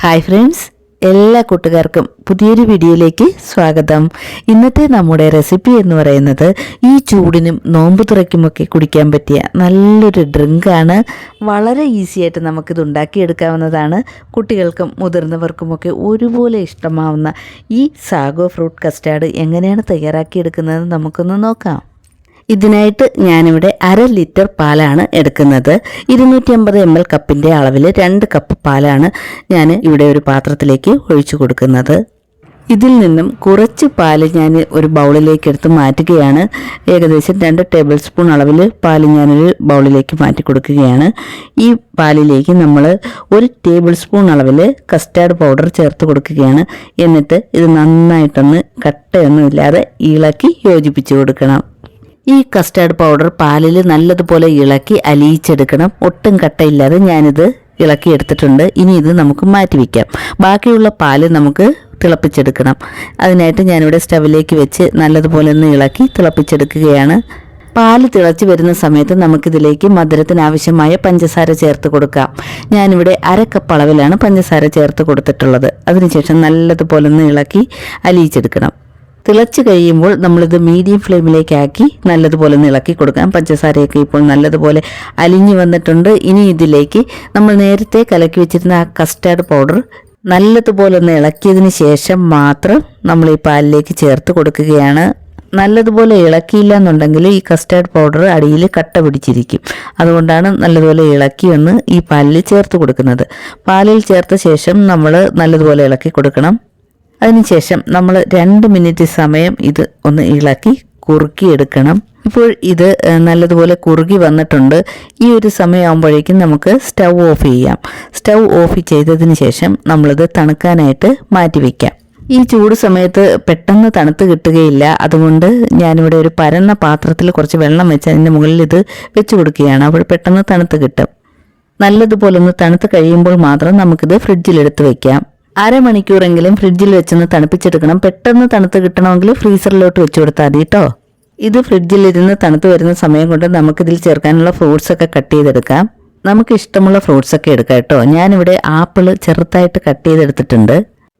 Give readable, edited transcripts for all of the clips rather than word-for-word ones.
Hi friends, എല്ലാ കൂട്ടുകാർക്കും പുതിയൊരു വീഡിയോയിലേക്ക് സ്വാഗതം. ഇന്നത്തെ നമ്മുടെ റെസിപ്പി എന്ന് പറയുന്നത് ഈ ചൂടിനും നോമ്പ് തുറയ്ക്കുമൊക്കെ കുടിക്കാൻ പറ്റിയ നല്ലൊരു ഡ്രിങ്കാണ്. വളരെ ഈസി ആയിട്ട് നമുക്കിത് ഉണ്ടാക്കിയെടുക്കാവുന്നതാണ്. കുട്ടികൾക്കും മുതിർന്നവർക്കുമൊക്കെ ഒരുപോലെ ഇഷ്ടമാവുന്ന ഈ സാഗോ ഫ്രൂട്ട് കസ്റ്റാർഡ് എങ്ങനെയാണ് തയ്യാറാക്കിയെടുക്കുന്നത് നമുക്കൊന്ന് നോക്കാം. ഇതിനായിട്ട് ഞാനിവിടെ 1/2 ലിറ്റർ പാലാണ് എടുക്കുന്നത്. 250 ml കപ്പിൻ്റെ അളവിൽ 2 കപ്പ് പാലാണ് ഞാൻ ഇവിടെ ഒരു പാത്രത്തിലേക്ക് ഒഴിച്ചു കൊടുക്കുന്നത്. ഇതിൽ നിന്നും കുറച്ച് പാല് ഞാൻ ഒരു ബൗളിലേക്ക് എടുത്ത് മാറ്റുകയാണ്. ഏകദേശം 2 ടേബിൾ സ്പൂൺ അളവിൽ പാല് ഞാനൊരു ബൗളിലേക്ക് മാറ്റി കൊടുക്കുകയാണ്. ഈ പാലിലേക്ക് നമ്മൾ 1 ടേബിൾ സ്പൂൺ അളവിൽ കസ്റ്റാർഡ് പൗഡർ ചേർത്ത് കൊടുക്കുകയാണ്. എന്നിട്ട് ഇത് നന്നായിട്ടൊന്ന് കട്ടയൊന്നും ഇല്ലാതെ ഇളക്കി യോജിപ്പിച്ച് കൊടുക്കണം. ഈ കസ്റ്റാർഡ് പൗഡർ പാലിൽ നല്ലതുപോലെ ഇളക്കി അലിയിച്ചെടുക്കണം. ഒട്ടും കട്ടയില്ലാതെ ഞാനിത് ഇളക്കി എടുത്തിട്ടുണ്ട്. ഇനി ഇത് നമുക്ക് മാറ്റി വയ്ക്കാം. ബാക്കിയുള്ള പാല് നമുക്ക് തിളപ്പിച്ചെടുക്കണം. അതിനായിട്ട് ഞാനിവിടെ സ്റ്റവിലേക്ക് വെച്ച് നല്ലതുപോലെ ഒന്ന് ഇളക്കി തിളപ്പിച്ചെടുക്കുകയാണ്. പാല് തിളച്ച് വരുന്ന സമയത്ത് നമുക്കിതിലേക്ക് മധുരത്തിനാവശ്യമായ പഞ്ചസാര ചേർത്ത് കൊടുക്കാം. ഞാനിവിടെ 1/2 കപ്പ് അളവിലാണ് പഞ്ചസാര ചേർത്ത് കൊടുത്തിട്ടുള്ളത്. അതിനുശേഷം നല്ലതുപോലെ ഒന്ന് ഇളക്കി അലിയിച്ചെടുക്കണം. തിളച്ച് കഴിയുമ്പോൾ നമ്മളിത് മീഡിയം ഫ്ലെയിമിലേക്കാക്കി നല്ലതുപോലെ ഒന്ന് ഇളക്കി കൊടുക്കാം. പഞ്ചസാരയൊക്കെ ഇപ്പോൾ നല്ലതുപോലെ അലിഞ്ഞു വന്നിട്ടുണ്ട്. ഇനി ഇതിലേക്ക് നമ്മൾ നേരത്തെ കലക്കി വെച്ചിരുന്ന ആ കസ്റ്റാർഡ് പൗഡർ നല്ലതുപോലെ ഒന്ന് ഇളക്കിയതിന് ശേഷം മാത്രം നമ്മൾ ഈ പാലിലേക്ക് ചേർത്ത് കൊടുക്കുകയാണ്. നല്ലതുപോലെ ഇളക്കിയില്ല എന്നുണ്ടെങ്കിൽ ഈ കസ്റ്റാർഡ് പൗഡർ അടിയിൽ കട്ട പിടിച്ചിരിക്കും. അതുകൊണ്ടാണ് നല്ലതുപോലെ ഇളക്കി ഒന്ന് ഈ പാലിൽ ചേർത്ത് കൊടുക്കുന്നത്. പാലിൽ ചേർത്ത ശേഷം നമ്മൾ നല്ലതുപോലെ ഇളക്കി കൊടുക്കണം. അതിനുശേഷം നമ്മൾ 2 മിനിറ്റ് സമയം ഇത് ഒന്ന് ഇളക്കി കുറുക്കിയെടുക്കണം. ഇപ്പോൾ ഇത് നല്ലതുപോലെ കുറുകി വന്നിട്ടുണ്ട്. ഈ ഒരു സമയമാകുമ്പോഴേക്കും നമുക്ക് സ്റ്റൗ ഓഫ് ചെയ്യാം. സ്റ്റൗ ഓഫ് ചെയ്തതിന് ശേഷം നമ്മളിത് തണുക്കാനായിട്ട് മാറ്റി വയ്ക്കാം. ഈ ചൂട് സമയത്ത് പെട്ടെന്ന് തണുത്ത് കിട്ടുകയില്ല. അതുകൊണ്ട് ഞാനിവിടെ ഒരു പരന്ന പാത്രത്തിൽ കുറച്ച് വെള്ളം വെച്ച് അതിൻ്റെ മുകളിൽ ഇത് വെച്ച് കൊടുക്കുകയാണ്. അപ്പോൾ പെട്ടെന്ന് തണുത്ത് കിട്ടും. നല്ലതുപോലെ ഒന്ന് തണുത്ത് കഴിയുമ്പോൾ മാത്രം നമുക്കിത് ഫ്രിഡ്ജിലെടുത്ത് വയ്ക്കാം. 1/2 മണിക്കൂറെങ്കിലും ഫ്രിഡ്ജിൽ വെച്ചൊന്ന് തണുപ്പിച്ചെടുക്കണം. പെട്ടെന്ന് തണുത്ത് കിട്ടണമെങ്കിൽ ഫ്രീസറിലോട്ട് വെച്ച് കൊടുത്താൽ മതി കേട്ടോ. ഇത് ഫ്രിഡ്ജിലിരുന്ന് തണുത്ത് വരുന്ന സമയം കൊണ്ട് നമുക്കിതിൽ ചേർക്കാനുള്ള ഫ്രൂട്ട്സൊക്കെ കട്ട് ചെയ്തെടുക്കാം. നമുക്ക് ഇഷ്ടമുള്ള ഫ്രൂട്ട്സൊക്കെ എടുക്കാം കേട്ടോ. ഞാനിവിടെ ആപ്പിൾ ചെറുതായിട്ട് കട്ട് ചെയ്തെടുത്തിട്ടുണ്ട്.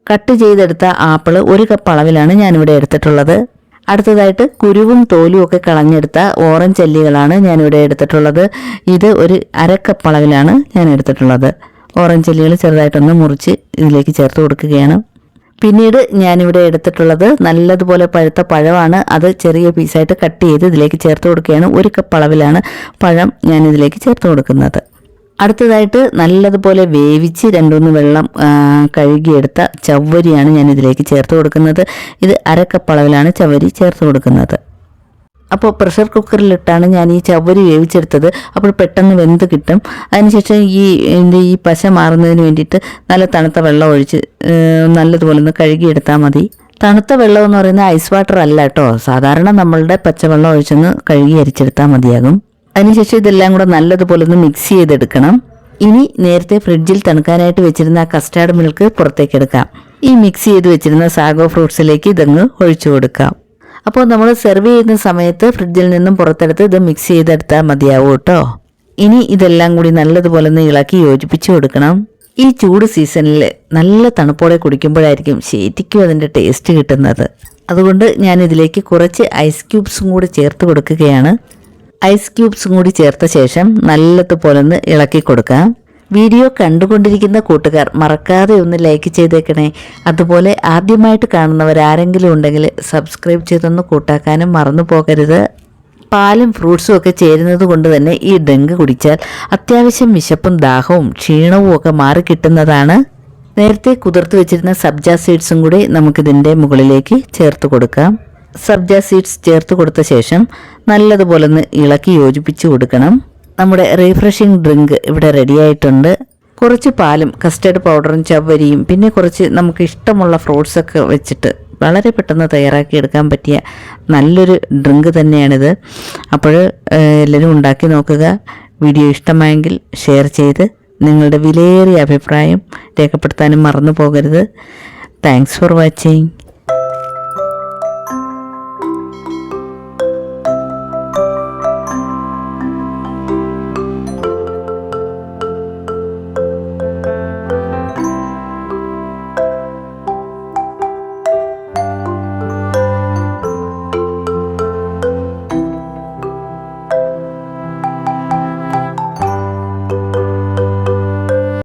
കട്ട് ചെയ്തെടുത്ത ആപ്പിൾ 1 കപ്പ് അളവിലാണ് ഞാനിവിടെ എടുത്തിട്ടുള്ളത്. അടുത്തതായിട്ട് കുരുവും തോലും ഒക്കെ കളഞ്ഞെടുത്ത ഓറഞ്ച് അല്ലികളാണ് ഞാനിവിടെ എടുത്തിട്ടുള്ളത്. ഇത് ഒരു 1/2 കപ്പ് അളവിലാണ് ഞാൻ എടുത്തിട്ടുള്ളത്. ഓറഞ്ച് ചെല്ലികൾ ചെറുതായിട്ടൊന്ന് മുറിച്ച് ഇതിലേക്ക് ചേർത്ത് കൊടുക്കുകയാണ്. പിന്നീട് ഞാനിവിടെ എടുത്തിട്ടുള്ളത് നല്ലതുപോലെ പഴുത്ത പഴമാണ്. അത് ചെറിയ പീസായിട്ട് കട്ട് ചെയ്ത് ഇതിലേക്ക് ചേർത്ത് കൊടുക്കുകയാണ്. 1 കപ്പ് അളവിലാണ് പഴം ഞാൻ ഇതിലേക്ക് ചേർത്ത് കൊടുക്കുന്നത്. അടുത്തതായിട്ട് നല്ലതുപോലെ വേവിച്ച് 2-3 വെള്ളം കഴുകിയെടുത്ത ചവ്വരിയാണ് ഞാൻ ഇതിലേക്ക് ചേർത്ത് കൊടുക്കുന്നത്. ഇത് 1/2 കപ്പ് അളവിലാണ് ചവ്വരി ചേർത്ത് കൊടുക്കുന്നത്. അപ്പോൾ പ്രഷർ കുക്കറിലിട്ടാണ് ഞാൻ ഈ ചവ്വരി വേവിച്ചെടുത്തത്. അപ്പോൾ പെട്ടെന്ന് വെന്ത് കിട്ടും. അതിനുശേഷം ഈ പശ മാറുന്നതിന് വേണ്ടിയിട്ട് നല്ല തണുത്ത വെള്ളം ഒഴിച്ച് നല്ലതുപോലെ ഒന്ന് കഴുകിയെടുത്താൽ മതി. തണുത്ത വെള്ളം എന്ന് പറയുന്നത് ഐസ് വാട്ടർ അല്ല കേട്ടോ. സാധാരണ നമ്മളുടെ പച്ചവെള്ളം ഒഴിച്ചൊന്ന് കഴുകി അരിച്ചെടുത്താൽ മതിയാകും. അതിനുശേഷം ഇതെല്ലാം കൂടെ നല്ലതുപോലെ ഒന്ന് മിക്സ് ചെയ്തെടുക്കണം. ഇനി നേരത്തെ ഫ്രിഡ്ജിൽ തണുക്കാനായിട്ട് വെച്ചിരുന്ന ആ കസ്റ്റാർഡ് മിൽക്ക് പുറത്തേക്ക് എടുക്കാം. ഈ മിക്സ് ചെയ്ത് വെച്ചിരുന്ന സാഗോ ഫ്രൂട്ട്സിലേക്ക് ഇതങ്ങ് ഒഴിച്ചു കൊടുക്കാം. അപ്പോൾ നമ്മൾ സെർവ് ചെയ്യുന്ന സമയത്ത് ഫ്രിഡ്ജിൽ നിന്നും പുറത്തെടുത്ത് ഇത് മിക്സ് ചെയ്തെടുത്താൽ മതിയാവും കേട്ടോ. ഇനി ഇതെല്ലാം കൂടി നല്ലതുപോലെ ഒന്ന് ഇളക്കി യോജിപ്പിച്ച് കൊടുക്കണം. ഈ ചൂട് സീസണിൽ നല്ല തണുപ്പോടെ കുടിക്കുമ്പോഴായിരിക്കും ശരിക്കും അതിൻ്റെ ടേസ്റ്റ് കിട്ടുന്നത്. അതുകൊണ്ട് ഞാൻ ഇതിലേക്ക് കുറച്ച് ഐസ് ക്യൂബ്സും കൂടി ചേർത്ത് കൊടുക്കുകയാണ്. ഐസ് ക്യൂബ്സും കൂടി ചേർത്ത ശേഷം നല്ലതുപോലെ ഒന്ന് ഇളക്കി കൊടുക്കാം. വീഡിയോ കണ്ടുകൊണ്ടിരിക്കുന്ന കൂട്ടുകാർ മറക്കാതെ ഒന്ന് ലൈക്ക് ചെയ്തേക്കണേ. അതുപോലെ ആദ്യമായിട്ട് കാണുന്നവരാരെങ്കിലും ഉണ്ടെങ്കിൽ സബ്സ്ക്രൈബ് ചെയ്തൊന്ന് കൂട്ടാക്കാനും മറന്നു പോകരുത്. പാലും ഫ്രൂട്ട്സും ഒക്കെ ചേരുന്നത് കൊണ്ട് തന്നെ ഈ ഡ്രിങ്ക് കുടിച്ചാൽ അത്യാവശ്യം വിശപ്പും ദാഹവും ക്ഷീണവും ഒക്കെ മാറി കിട്ടുന്നതാണ്. നേരത്തെ കുതിർത്ത് വെച്ചിരുന്ന സബ്ജ സീഡ്സും കൂടി നമുക്കിതിൻ്റെ മുകളിലേക്ക് ചേർത്ത് കൊടുക്കാം. സബ്ജ സീഡ്സ് ചേർത്ത് കൊടുത്ത ശേഷം നല്ലതുപോലെ ഒന്ന് ഇളക്കി യോജിപ്പിച്ച് കൊടുക്കണം. നമ്മുടെ റീഫ്രഷിംഗ് ഡ്രിങ്ക് ഇവിടെ റെഡി ആയിട്ടുണ്ട്. കുറച്ച് പാലും കസ്റ്റർഡ് പൗഡറും ചവ്വരിയും പിന്നെ കുറച്ച് നമുക്ക് ഇഷ്ടമുള്ള ഫ്രൂട്ട്സൊക്കെ വെച്ചിട്ട് വളരെ പെട്ടെന്ന് തയ്യാറാക്കിയെടുക്കാൻ പറ്റിയ നല്ലൊരു ഡ്രിങ്ക് തന്നെയാണിത്. അപ്പോൾ എല്ലാവരും ഉണ്ടാക്കി നോക്കുക. വീഡിയോ ഇഷ്ടമായെങ്കിൽ ഷെയർ ചെയ്ത് നിങ്ങളുടെ വിലയേറിയ അഭിപ്രായം രേഖപ്പെടുത്താനും മറന്നു പോകരുത്. Thanks for watching.